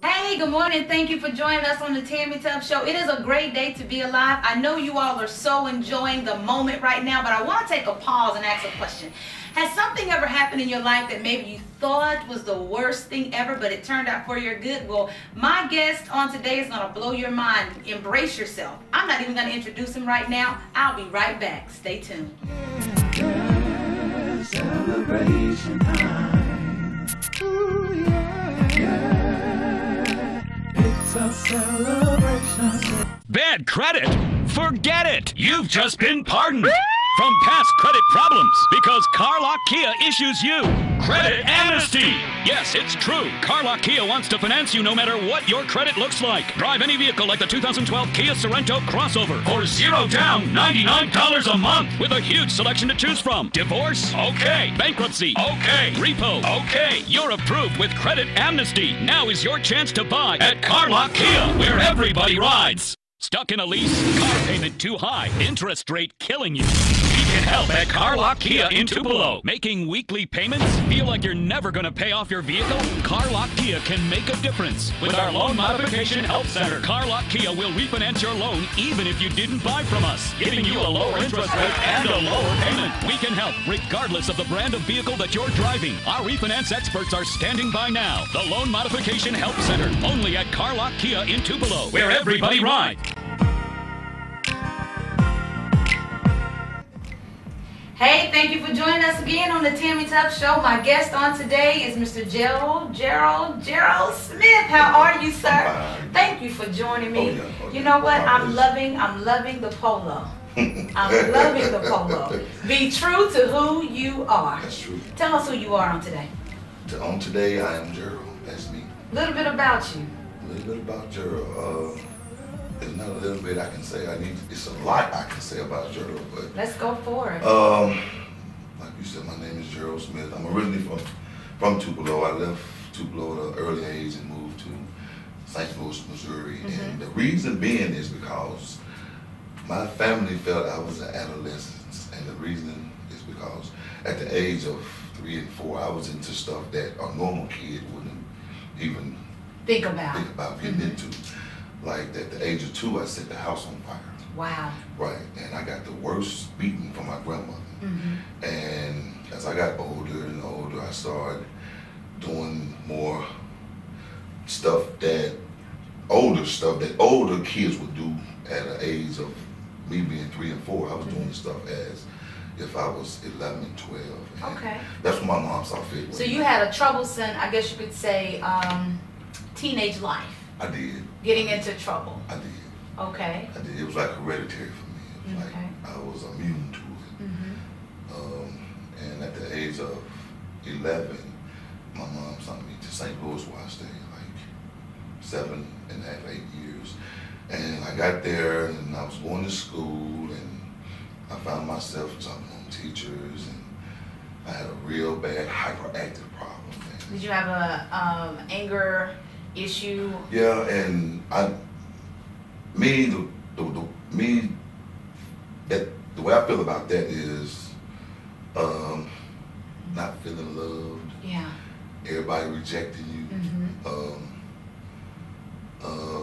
Hey, good morning. Thank you for joining us on the Tammie Tubbs Show. It is a great day to be alive. I know you all are so enjoying the moment right now, but I want to take a pause and ask a question. Has something ever happened in your life that maybe you thought was the worst thing ever, but it turned out for your good? Well, my guest on today is going to blow your mind. Embrace yourself. I'm not even going to introduce him right now. I'll be right back. Stay tuned. Yeah, celebration time. Ooh, yeah. It's a celebration. Bad credit? Forget it! You've just been pardoned from past credit problems because Carlock Kia issues you credit amnesty. Yes, it's true. Carlock Kia wants to finance you no matter what your credit looks like. Drive any vehicle like the 2012 Kia Sorento crossover for $0 down, $99 a month with a huge selection to choose from. Divorce? Okay. Bankruptcy? Okay. Repo? Okay. You're approved with credit amnesty. Now is your chance to buy at Carlock Kia, where everybody rides. Stuck in a lease? Car payment too high? Interest rate killing you? We can help at Carlock Kia in Tupelo. Making weekly payments? Feel like you're never going to pay off your vehicle? Carlock Kia can make a difference. With our Loan Modification Help Center, Carlock Kia will refinance your loan even if you didn't buy from us, giving you a lower interest rate and a lower payment. We can help regardless of the brand of vehicle that you're driving. Our refinance experts are standing by now. The Loan Modification Help Center, only at Carlock Kia in Tupelo, where everybody rides. Hey, thank you for joining us again on the Tammie Tubbs Show. My guest on today is Mr. Gerald Smith. How are you, sir? Thank you for joining me. You know what? I'm loving the polo. I'm loving the polo. Be true to who you are. That's true. Tell us who you are on today. On today, I am Gerald. That's me. A little bit about you. A little bit about Gerald. There's not a little bit I can say. It's a lot I can say about Gerald, but let's go for it. Like you said, my name is Gerald Smith. I'm originally from Tupelo. I left Tupelo at an early age and moved to St. Louis, Missouri. And the reason being is because my family felt I was an adolescent, and the reason is because at the age of 3 and 4, I was into stuff that a normal kid wouldn't even think about getting into. Like at the age of 2, I set the house on fire. Wow. Right, and I got the worst beating from my grandmother. And as I got older and older, I started doing more stuff that older kids would do at an age of me being 3 and 4. I was doing the stuff as if I was 11 and 12. And okay. That's when my mom saw fit. So you had a troublesome, I guess you could say, teenage life. I did. Getting into trouble. I did. Okay. I did. It was like hereditary for me. It was okay. like I was immune to it. And at the age of 11, my mom sent me to St. Louis where I stayed like 7 and a half, 8 years. And I got there and I was going to school and I found myself jumping on teachers and I had a real bad hyperactive problem. Did you have a anger issue? Yeah, and the way I feel about that is not feeling loved. Yeah. Everybody rejecting you.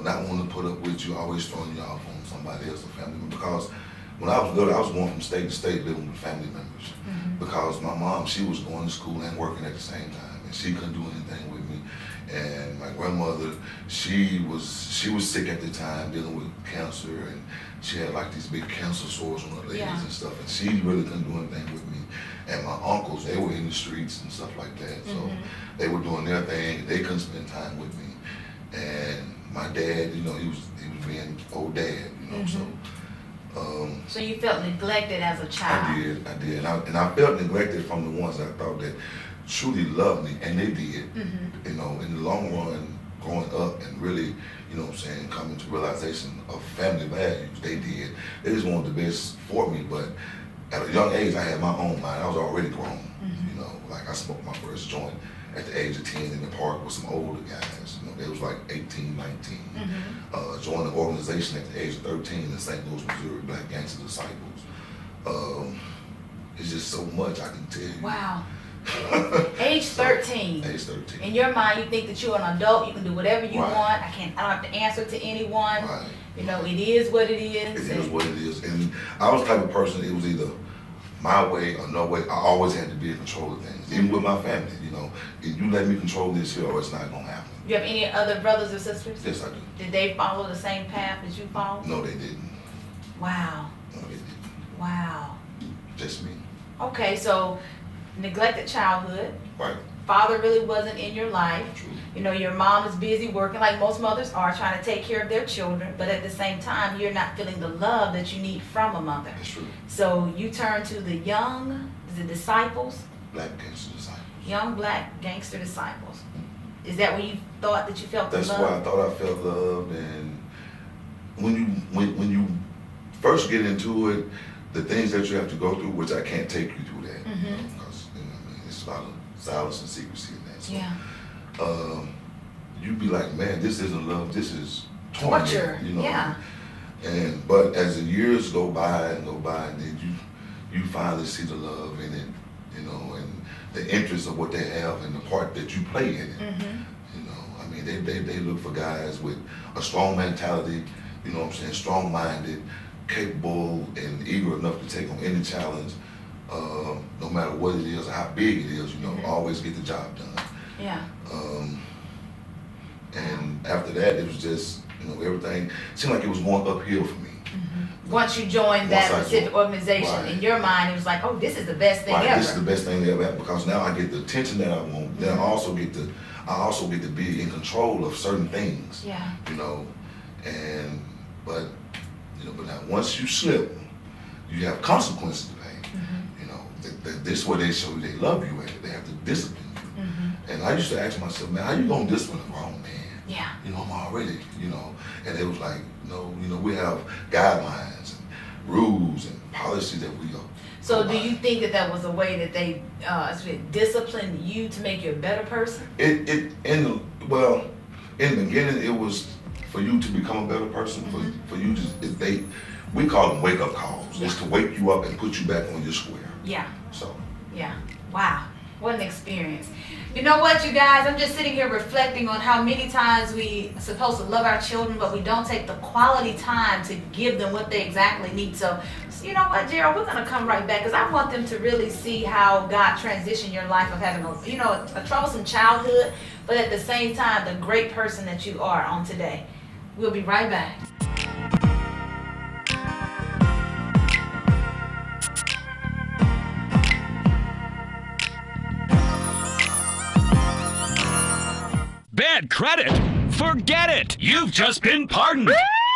Not wanting to put up with you, always throwing you off on somebody else, a family member. Because when I was little, I was going from state to state living with family members. Because my mom, she was going to school and working at the same time, and she couldn't do anything with me. And my grandmother, she was sick at the time, dealing with cancer, and she had like these big cancer sores on her legs and stuff, and she really couldn't do anything with me. And my uncles, they were in the streets and stuff like that, so they were doing their thing. They couldn't spend time with me. And my dad, you know, he was being old dad, you know, so you felt neglected as a child? I did, and I felt neglected from the ones that I thought that truly loved me, and they did. You know, in the long run, growing up and really, you know what I'm saying, coming to realization of family values, they did. They just wanted the best for me, but at a young age, I had my own mind. I was already grown. You know, like I smoked my first joint at the age of 10 in the park with some older guys. You know, they was like 18, 19. Joined an organization at the age of 13 in St. Louis, Missouri, Black Gangster Disciples. It's just so much I can tell you. Wow. Age 13. Age 13. In your mind, you think that you're an adult. You can do whatever you Right. want. I don't have to answer to anyone. Right. You know, it is what it is. It is what it is. And I was the type of person, it was either my way or no way. I always had to be in control of things, even with my family. You know, if you let me control this here, or it's not gonna happen. You have any other brothers or sisters? Yes, I do. Did they follow the same path as you followed? No, they didn't. Wow. No, they didn't. Wow. Just me. Okay, so neglected childhood. Right. Father really wasn't in your life. True. You know, your mom is busy working like most mothers are, trying to take care of their children, but at the same time, you're not feeling the love that you need from a mother. That's true. So you turn to the young, the disciples, Black gangster disciple. young black gangster disciples. Is that when you thought that you felt That's the why love? I thought I felt loved. And when you first get into it, the things that you have to go through, which I can't take you through that, Mhm. because you know, I mean, it's a lot of silence and secrecy in that. So, Yeah. you'd be like, man, this isn't love. This is torment. Torture. You know. Yeah. And but as the years go by, and then you finally see the love in it, you know, and the interest of what they have and the part that you play in it. Mhm. You know, I mean, they look for guys with a strong mentality, you know what I'm saying, strong-minded, capable and eager enough to take on any challenge, no matter what it is or how big it is, you know, Mhm. always get the job done. Yeah. And after that, it was just, you know, everything seemed like it was going uphill for me. Once you joined that Once I specific joined, organization, right. in your mind, it was like, oh, this is the best thing Right, ever. this is the best thing they ever had, because now I get the attention that I want. Then I also get to be in control of certain things. Yeah. You know, but now once you slip, you have consequences to pay. Mm-hmm. You know, this is where they show you they love you and they have to discipline you. Mm-hmm. And I used to ask myself, man, how you gonna discipline a grown man? Yeah. You know, I'm already, you know, and it was like, no, you know, we have guidelines and rules and policies that we go. So do you think that was a way that they disciplined you to make you a better person? In the beginning, it was for you to become a better person. For you to, we call them wake up calls. Yeah. It's to wake you up and put you back on your square. Yeah. So. Yeah. Wow. What an experience. You know what, you guys? I'm just sitting here reflecting on how many times we are supposed to love our children, but we don't take the quality time to give them what they exactly need. So you know what, Gerald? We're going to come right back because I want them to really see how God transitioned your life of having a troublesome childhood, but at the same time, the great person that you are on today. We'll be right back. Bad credit? Forget it! You've just been pardoned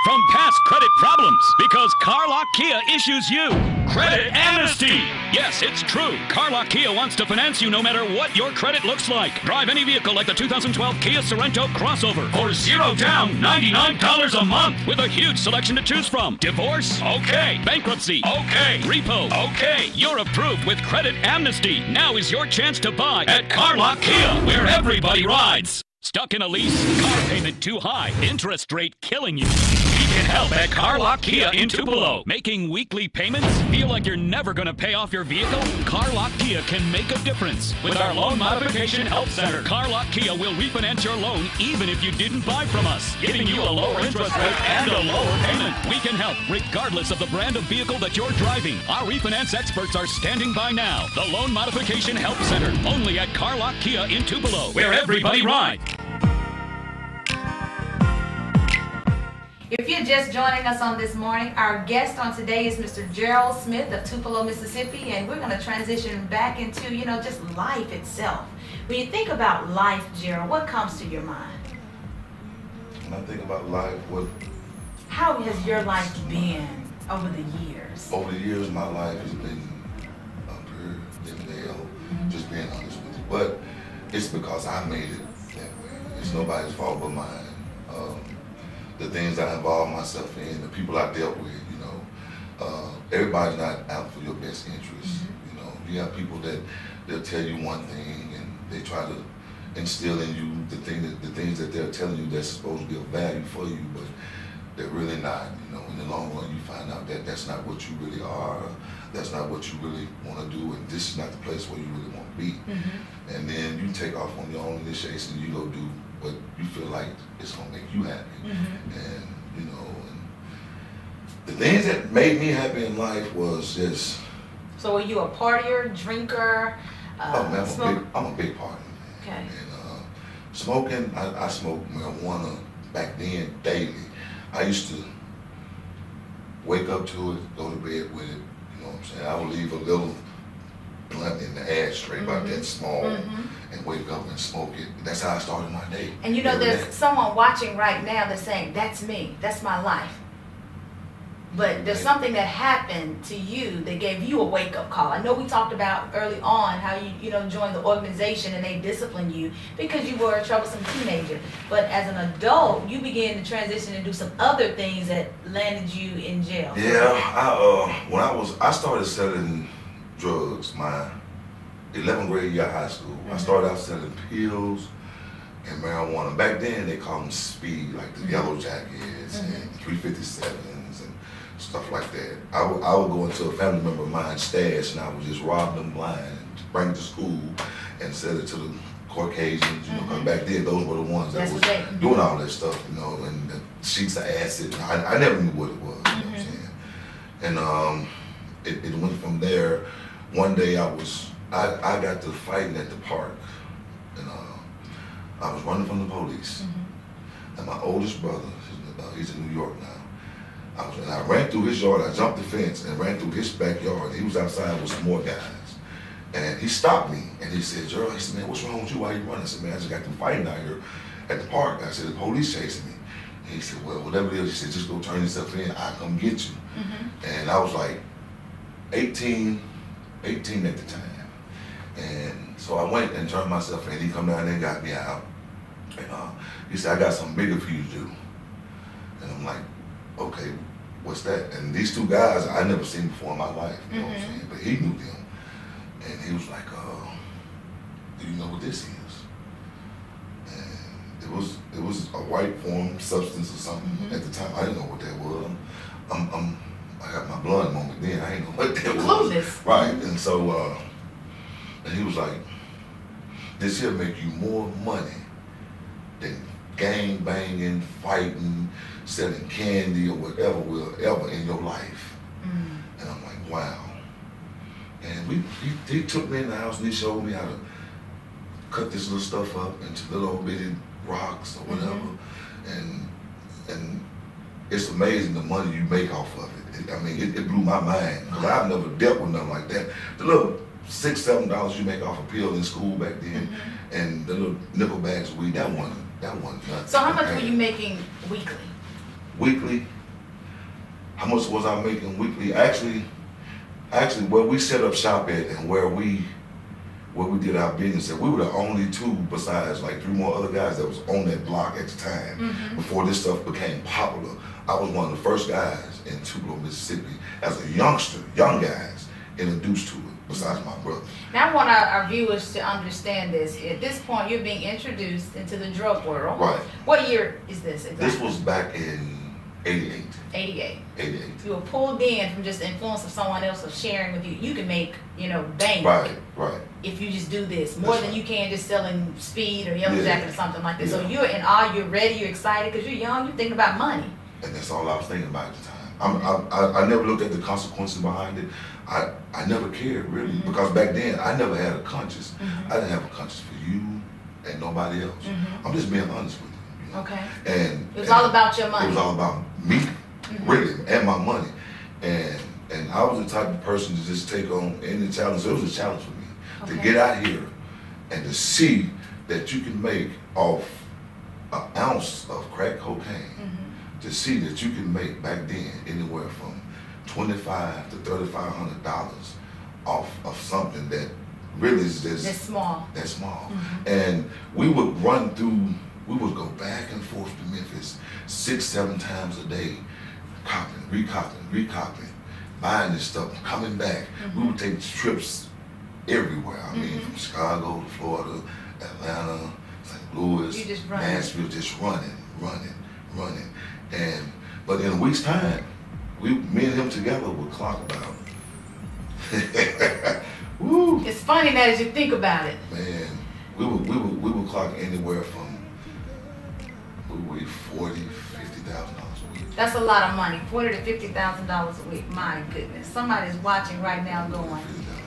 from past credit problems because Carlock Kia issues you credit amnesty. Yes, it's true. Carlock Kia wants to finance you no matter what your credit looks like. Drive any vehicle like the 2012 Kia Sorento crossover for $0 down, $99 a month with a huge selection to choose from. Divorce? Okay. Bankruptcy? Okay. Repo? Okay. You're approved with credit amnesty. Now is your chance to buy at Carlock Kia, where everybody rides. Stuck in a lease? Car payment too high? Interest rate killing you? We can help at Carlock Kia in Tupelo. Making weekly payments? Feel like you're never going to pay off your vehicle? Carlock Kia can make a difference. With our Loan Modification Help Center, Carlock Kia will refinance your loan even if you didn't buy from us, giving you a lower interest rate and a lower payment. We can help regardless of the brand of vehicle that you're driving. Our refinance experts are standing by now. The Loan Modification Help Center, only at Carlock Kia in Tupelo, where everybody rides. If you're just joining us on this morning, our guest on today is Mr. Gerald Smith of Tupelo, Mississippi, and we're going to transition back into, just life itself. When you think about life, Gerald, what comes to your mind? When I think about life, How has your life been over the years? over the years, my life has been up here, living hell, just being honest with you. But it's because I made it that way. It's nobody's fault but mine. The things I involved myself in, the people I dealt with, everybody's not out for your best interest. You have people that they'll tell you one thing and they try to instill in you the things that they're telling you that's supposed to be of value for you, but they're really not. You know, in the long run, you find out that that's not what you really are. That's not what you really want to do, and this is not the place where you really want to be. Mm-hmm. And then you take off on your own initiation, and you go do what you feel like it's gonna make you happy. Mm-hmm. And you know, and the things that made me happy in life was just. So were you a partier, drinker? Oh man, I'm a big partier. Okay. And smoking, I smoked marijuana back then daily. I used to wake up to it, go to bed with it. You know what I'm saying? I would leave a little blunt in the ashtray, about that small, and wake up and smoke it. That's how I started my day. And you know, there's someone watching right now that's saying, "That's me. That's my life." But there's something that happened to you that gave you a wake-up call. I know we talked about early on how you joined the organization and they disciplined you because you were a troublesome teenager. But as an adult, you began to transition and do some other things that landed you in jail. Yeah, when I started selling drugs my 11th grade year of high school. I started out selling pills and marijuana. Back then they called them speed, like the yellow jackets and 357s and stuff like that. I would go into a family member of mine's stash and I would just rob them blind and bring it to school and sell it to the Caucasians, you know, because back then those were the ones that was doing all that stuff, you know, and the sheets of acid. I never knew what it was, you know what I'm saying? And it went from there. One day I got to fighting at the park, and I was running from the police. And my oldest brother, he's in New York now. I ran through his yard. I jumped the fence and ran through his backyard. He was outside with some more guys. And he stopped me and he said, "Gerald," he said, "Man, what's wrong with you? Why are you running?" I said, "Man, I just got through fighting out here at the park." I said, "The police chasing me." And he said, "Well, whatever it is," he said, "just go turn yourself in. I'll come get you." And I was like 18 at the time. And so I went and turned myself in. He come down there and got me out. And he said, "I got something bigger for you to do." And I'm like, "Okay, what's that?" And these two guys I never seen before in my life, you know what I'm saying? But he knew them. And he was like, "Do you know what this is?" And it was a white form substance or something at the time. I didn't know what that was. I got my blood moment then. I didn't know what that was. Clueless. Right. And so and he was like, "This here make you more money than gang banging, fighting, selling candy or whatever will ever in your life." And I'm like, wow. And he took me in the house and he showed me how to cut this little stuff up into little bitty rocks or whatever. And it's amazing the money you make off of it. I mean, it blew my mind because I've never dealt with nothing like that. The little $6, $7 you make off a pill in school back then, and the little nickel bags of weed, that wasn't nothing. So how much were you making weekly? Weekly? How much was I making weekly? Actually, where we set up shop at and where we did our business at, we were the only two besides like 3 more other guys that was on that block at the time before this stuff became popular. I was one of the first guys in Tupelo, Mississippi as a youngster, young guys, introduced to it besides my brother. Now I want our viewers to understand this. At this point, you're being introduced into the drug world. Right. What year is this exactly? This was back in 88. 88. 88. You were pulled in from just the influence of someone else of sharing with you. You can make, bank. Right. If you just do this more than you can just selling speed or yellow jacket or something like this. Yeah. So you're in awe, you're ready, you're excited because you're young, you're thinking about money. And that's all I was thinking about at the time. I never looked at the consequences behind it. I never cared really because back then I never had a conscience. I didn't have a conscience for you and nobody else. I'm just being honest with you. Okay. And it was all about your money. It was all about me, really, and my money. And I was the type of person to just take on any challenge. So it was a challenge for me to get out here and to see that you can make off an ounce of crack cocaine. To see that you can make back then anywhere from $2,500 to $3,500 off of something that really is just that's small. That's small. And we would we would go back and forth to Memphis 6-7 times a day, recopying, buying this stuff, coming back. We would take trips everywhere. I mean, from Chicago to Florida, Atlanta, St. Louis, Nashville, just running. And But in a week's time, me and him together would clock about. Woo. It's funny that as you think about it. Man, we would clock anywhere from $40,000, $50,000 a week. That's a lot of money, $40,000 to $50,000 a week. My goodness, somebody's watching right now going,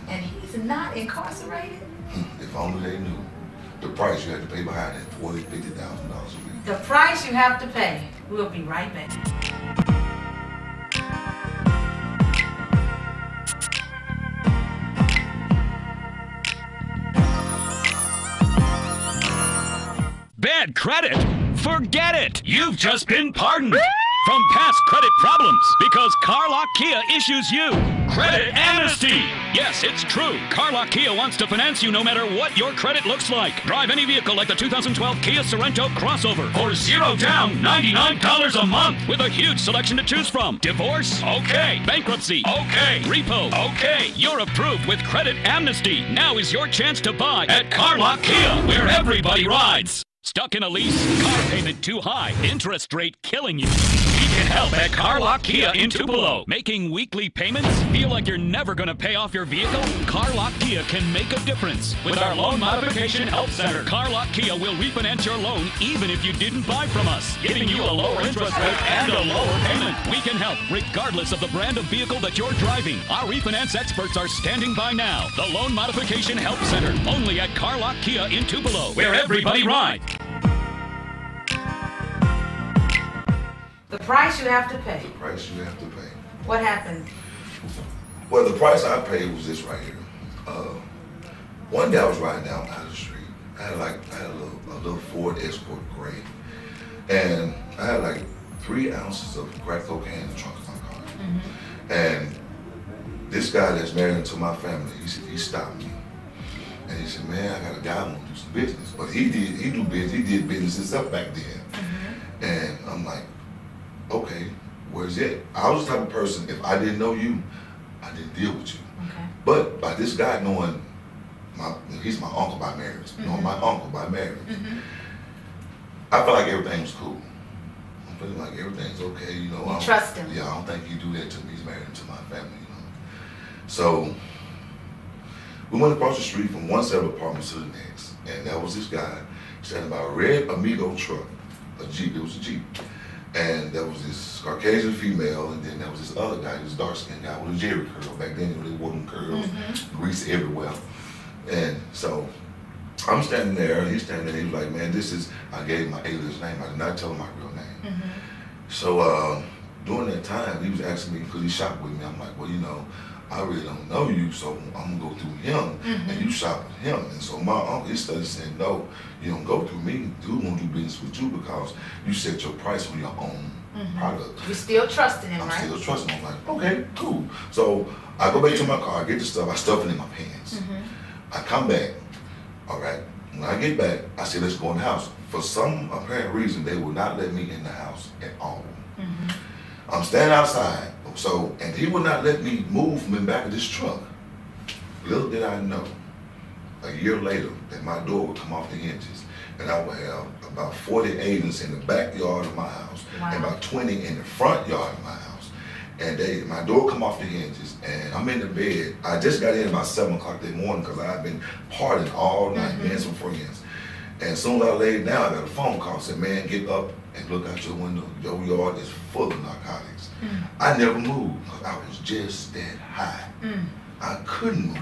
and he's not incarcerated. If only they knew the price you had to pay behind that $40,000, $50,000 a week. The price you have to pay. We'll be right back. Bad credit? Forget it! You've just been pardoned from past credit problems because Carlock Kia issues you credit amnesty. Yes, it's true. Carlock Kia wants to finance you no matter what your credit looks like. Drive any vehicle like the 2012 Kia Sorento crossover for $0 down, $99 a month with a huge selection to choose from. Divorce? Okay. Bankruptcy? Okay. Repo? Okay. You're approved with credit amnesty. Now is your chance to buy at Carlock Kia, where everybody rides. Stuck in a lease? Car payment too high? Interest rate killing you? We can help at Carlock Kia in Tupelo. Making weekly payments? Feel like you're never going to pay off your vehicle? Carlock Kia can make a difference. With our Loan Modification Help Center, Carlock Kia will refinance your loan even if you didn't buy from us, giving you a lower interest rate and a lower payment. We can help regardless of the brand of vehicle that you're driving. Our refinance experts are standing by now. The Loan Modification Help Center, only at Carlock Kia in Tupelo, where everybody rides. The price you have to pay. The price you have to pay. What happened? Well, the price I paid was this right here. One day I was riding down the street. I had a little Ford Escort gray, and I had like 3 ounces of crack cocaine in the trunk of my car. Mm-hmm. And this guy that's married to my family, he stopped me, and he said, "Man, I got a guy who wants to do some business." But he did business himself back then. Mm-hmm. And I'm like, okay, where's it? I was the type of person, if I didn't know you, I didn't deal with you. Okay. But by this guy knowing, he's my uncle by marriage, mm-hmm. knowing my uncle by marriage, mm-hmm. I felt like everything was cool. I'm feeling like everything's okay, you know. You trust him. Yeah, I don't think he'd do that to me. He's married to my family, you know. So we went across the street from one set of apartments to the next, and that was this guy standing by a red Amigo truck, a Jeep. It was a Jeep. And there was this Caucasian female, and then there was this other guy, this dark-skinned guy with a jerry curl. Back then, they wore them curls, mm-hmm. grease everywhere. And so I'm standing there, and he's standing there, and he was like, "Man, this is," I gave him my alias name. I did not tell him my real name. Mm-hmm. So during that time, he was asking me, because he shopped with me, I'm like, "Well, you know, I really don't know you, so I'm going to go through him, mm-hmm. and you shop with him." And so my uncle, he started saying, "No, you don't go through me. Dude won't do business with you because you set your price on your own mm-hmm. product." You still trusting him, right? I'm still trusting him. I'm like, okay, cool. So I go back to my car, I get the stuff, I stuff it in my pants. Mm-hmm. I come back, all right. When I get back, I say, "Let's go in the house." For some apparent reason, they would not let me in the house at all. Mm-hmm. I'm standing outside. So, and he would not let me move from the back of this truck. Little did I know, a year later, that my door would come off the hinges, and I would have about 40 agents in the backyard of my house, wow. and about 20 in the front yard of my house. And my door come off the hinges, and I'm in the bed. I just got in about 7 o'clock that morning because I had been partying all night, mm-hmm. being some friends. And as soon as I laid down, I got a phone call, said, "Man, get up and look out your window. Your yard is full of narcotics." Mm. I never moved because I was just that high. Mm. I couldn't move.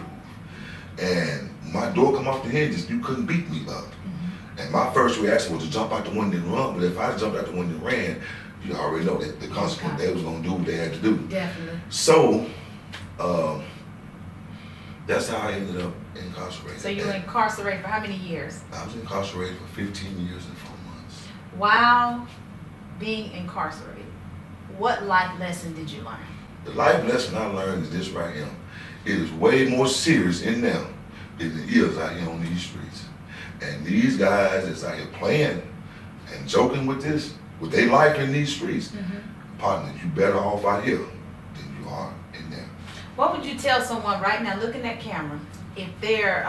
And my door come off the hinges, you couldn't beat me up. Mm-hmm. And my first reaction was to jump out the window and run, but if I jumped out the window and ran, you already know that the consequence, they was going to do what they had to do. Definitely. So, that's how I ended up incarcerated. So you were incarcerated for how many years? I was incarcerated for 15 years and 4 months. While being incarcerated, what life lesson did you learn? The life lesson I learned is this right here. It is way more serious in them than it is out here on these streets. And these guys that's out here playing and joking with their life in these streets, mm-hmm. partner, you better off out here than you are in there. What would you tell someone right now, looking at camera, if they're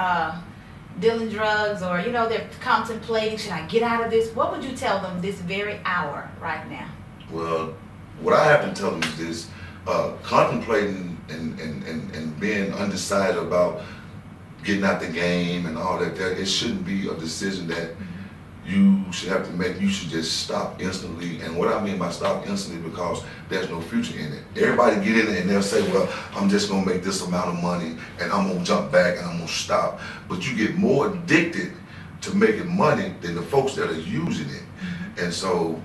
dealing drugs or, you know, they're contemplating, should I get out of this? What would you tell them this very hour right now? Well, what I have to tell them is this: contemplating and being undecided about getting out the game and all that. It shouldn't be a decision that you should have to make. You should just stop instantly. And what I mean by stop instantly, because there's no future in it. Everybody get in it and they'll say, well, I'm just gonna make this amount of money and I'm gonna jump back and I'm gonna stop. But you get more addicted to making money than the folks that are using it. And so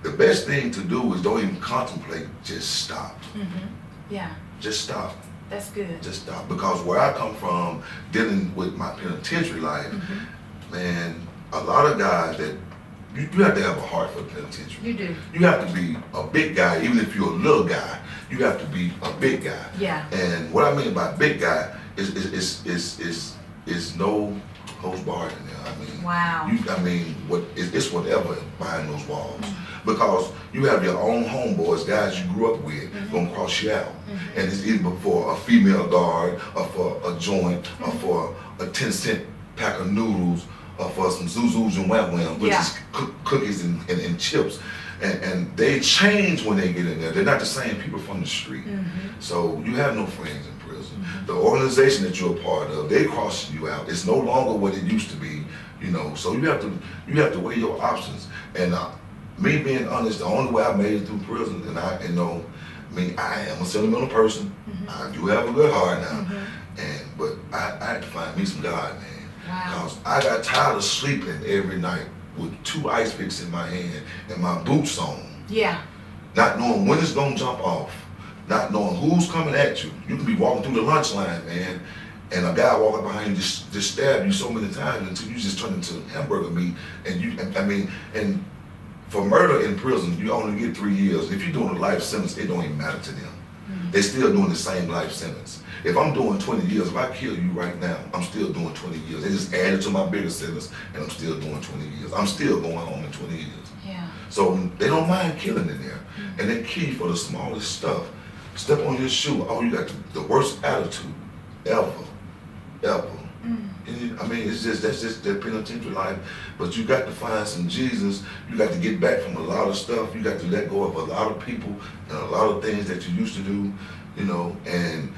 the best thing to do is don't even contemplate, just stop. Yeah. Just stop. That's good. Just stop. Because where I come from, dealing with my penitentiary life, man, a lot of guys that, you have to have a heart for the penitentiary. You do. You have to be a big guy, even if you're a little guy, you have to be a big guy. Yeah. And what I mean by big guy is no holds barred in there. I mean, wow. It's whatever behind those walls. Because you have your own homeboys, guys you grew up with, gonna cross you out. And it's either for a female guard, or for a joint, or for a 10-cent pack of noodles, or for some Zuzus and Wham Wham, which is cookies and chips. And they change when they get in there. They're not the same people from the street. So you have no friends in prison. The organization that you're a part of, they cross you out. It's no longer what it used to be, you know. So you have to weigh your options. And me being honest, the only way I made it through prison, and I am a sentimental person. I do have a good heart now, but I had to find me some God, man. Because I got tired of sleeping every night with 2 ice picks in my hand and my boots on. Yeah. Not knowing when it's gonna jump off, not knowing who's coming at you. You can be walking through the lunch line, man, and a guy walking behind you just stab you so many times until you just turn into hamburger meat. And for murder in prison, you only get 3 years. If you're doing a life sentence, it don't even matter to them. They're still doing the same life sentence. If I'm doing 20 years, if I kill you right now, I'm still doing 20 years. They just added to my bigger sentence, and I'm still doing 20 years. I'm still going home in 20 years. Yeah. So they don't mind killing in there. And they kill you for the smallest stuff. Step on your shoe, oh, you got the worst attitude ever. It's just, that's just their penitentiary life. But you got to find some Jesus. You got to get back from a lot of stuff. You got to let go of a lot of people and a lot of things that you used to do, you know. And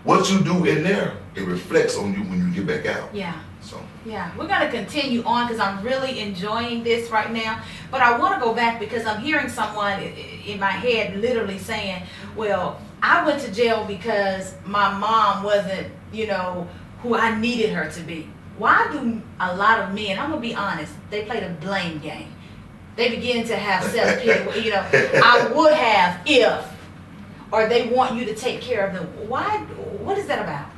what you do in there, it reflects on you when you get back out. Yeah. So. Yeah, we're going to continue on because I'm really enjoying this right now. But I want to go back because I'm hearing someone in my head literally saying, well, I went to jail because my mom wasn't, you know, who I needed her to be. Why do a lot of men, I'm going to be honest, they play the blame game. They begin to have self-pity, you know, I would have if, or they want you to take care of them. Why? What is that about?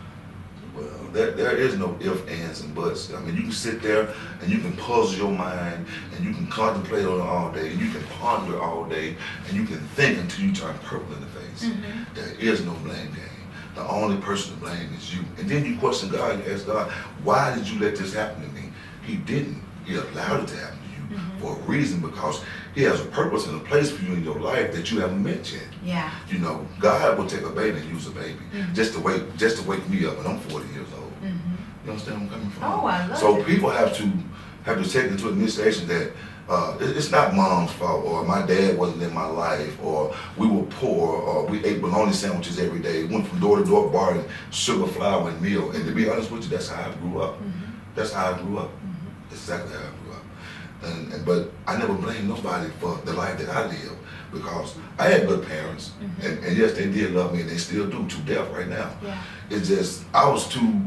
Well, there is no ifs, ands, and buts. I mean, you can sit there and you can puzzle your mind and you can contemplate on it all day and you can ponder all day and you can think until you turn purple in the face. There is no blame game. The only person to blame is you. And then you question God, you ask God, why did you let this happen to me? He didn't. He allowed it to happen to you for a reason, because He has a purpose and a place for you in your life that you haven't met yet. Yeah. You know, God will take a baby and use a baby just to wake me up, and I'm 40 years old. You understand where I'm coming from? Oh, I love it. So people have to take into administration that it's not mom's fault, or my dad wasn't in my life, or we were poor, or we ate bologna sandwiches every day, went from door to door barring sugar, flour, and meal. And to be honest with you, that's how I grew up. That's how I grew up. That's exactly how I grew up. But I never blamed nobody for the life that I lived, because I had good parents, and yes, they did love me, and they still do to death right now. Yeah. It's just, I was too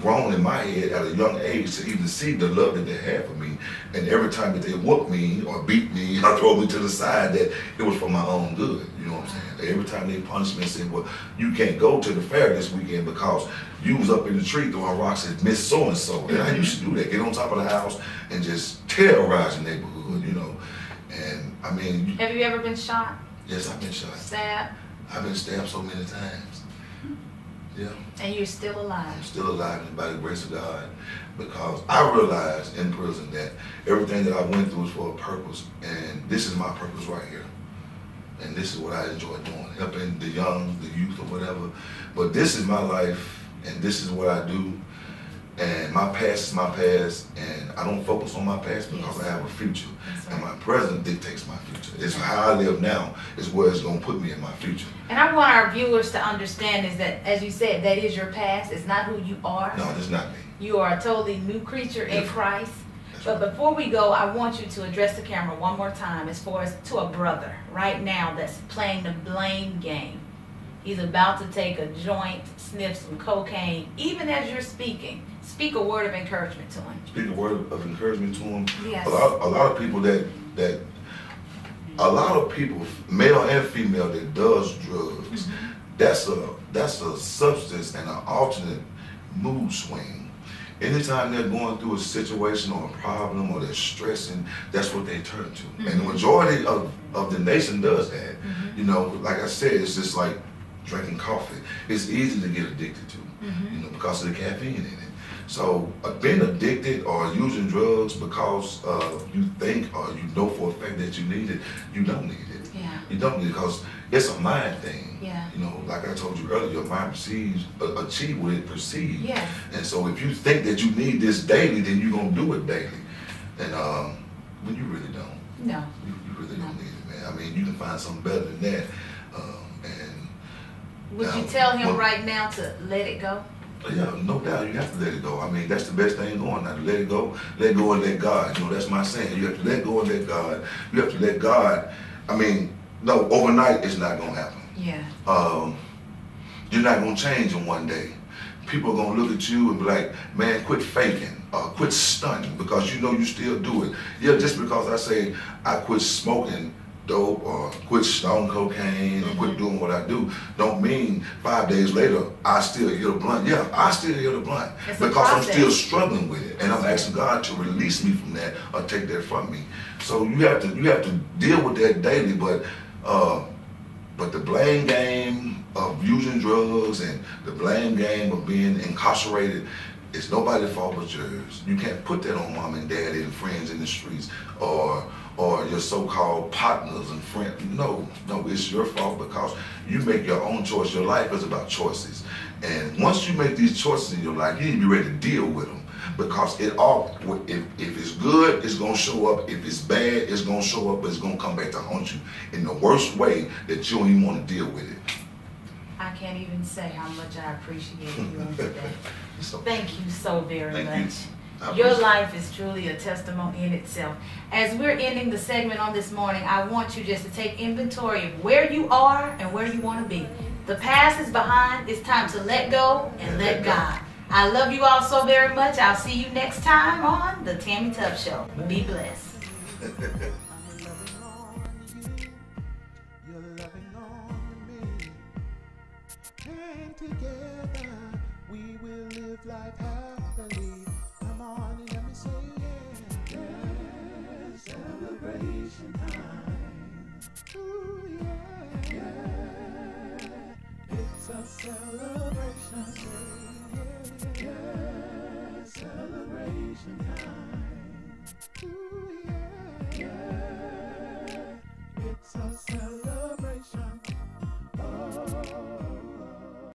grown in my head at a young age to even see the love that they had for me. And every time that they whooped me or beat me or throw me to the side, that it was for my own good. You know what I'm saying? Every time they punished me and said, well, you can't go to the fair this weekend because you was up in the tree throwing rocks at Miss So-and-so. And I used to do that, get on top of the house and just terrorize the neighborhood, you know. And I mean. Have you ever been shot? Yes, I've been shot. Stabbed? I've been stabbed so many times. Yeah. And you're still alive. I'm still alive by the grace of God, because I realized in prison that everything that I went through was for a purpose, and this is my purpose right here. And this is what I enjoy doing, helping the young, the youth, or whatever. But this is my life, and this is what I do. And my past is my past, and I don't focus on my past because I have a future. Right. And my present dictates my future. It's how I live now is where it's going to put me in my future. And I want our viewers to understand is that, as you said, that is your past. It's not who you are. No, it's not me. You are a totally new creature in Christ. But right. before we go, I want you to address the camera one more time as far as to a brother right now that's playing the blame game. He's about to take a joint, sniff some cocaine. Even as you're speaking, speak a word of encouragement to him. Speak a word of encouragement to him. Yes. A lot of people male and female, that does drugs. Mm-hmm. That's a substance and an alternate mood swing. Anytime they're going through a situation or a problem or they're stressing, that's what they turn to. Mm-hmm. And the majority of the nation does that. Mm-hmm. You know, like I said, it's just like drinking coffee. It's easy to get addicted to, you know, because of the caffeine in it. So being addicted or using drugs because you think or you know for a fact that you need it, you don't need it. Yeah. You don't need it because it's a mind thing. Yeah. You know, like I told you earlier, your mind perceives, achieve what it perceives. Yes. And so if you think that you need this daily, then you're going to do it daily. And when you really don't. No. You really don't need it, man. I mean, you can find something better than that. Would you tell him right now to let it go? Yeah, no doubt. You have to let it go. I mean, that's the best thing going now. To let it go and let God. You know, that's my saying. You have to let go and let God. You have to let God. I mean, no, overnight it's not going to happen. Yeah. You're not going to change in one day. People are going to look at you and be like, man, quit faking, quit stunting, because you know you still do it. Yeah, just because I say I quit smoking dope or quit stone cocaine or quit doing what I do, don't mean 5 days later I still hit a blunt. Yeah, I still hit a blunt because I'm still struggling with it, and I'm asking God to release me from that or take that from me. So you have to deal with that daily, but the blame game of using drugs and the blame game of being incarcerated, it's nobody's fault but yours. You can't put that on mom and dad and friends in the streets or your so-called partners and friends. No, it's your fault because you make your own choice. Your life is about choices. And once you make these choices in your life, you need to be ready to deal with them. Because if it's good, it's going to show up. If it's bad, it's going to show up, but it's going to come back to haunt you in the worst way that you don't even want to deal with it. I can't even say how much I appreciate you on today. Thank you so very much. Your life is truly a testimony in itself. As we're ending the segment on this morning, I want you just to take inventory of where you are and where you want to be. The past is behind. It's time to let go and let God. I love you all so very much. I'll see you next time on the Tammie Tubbs Show. Be blessed. Together we will live life happily. Come on and let me say yeah. Yeah, celebration time. Ooh yeah, yeah. It's a celebration day. Yeah, celebration time.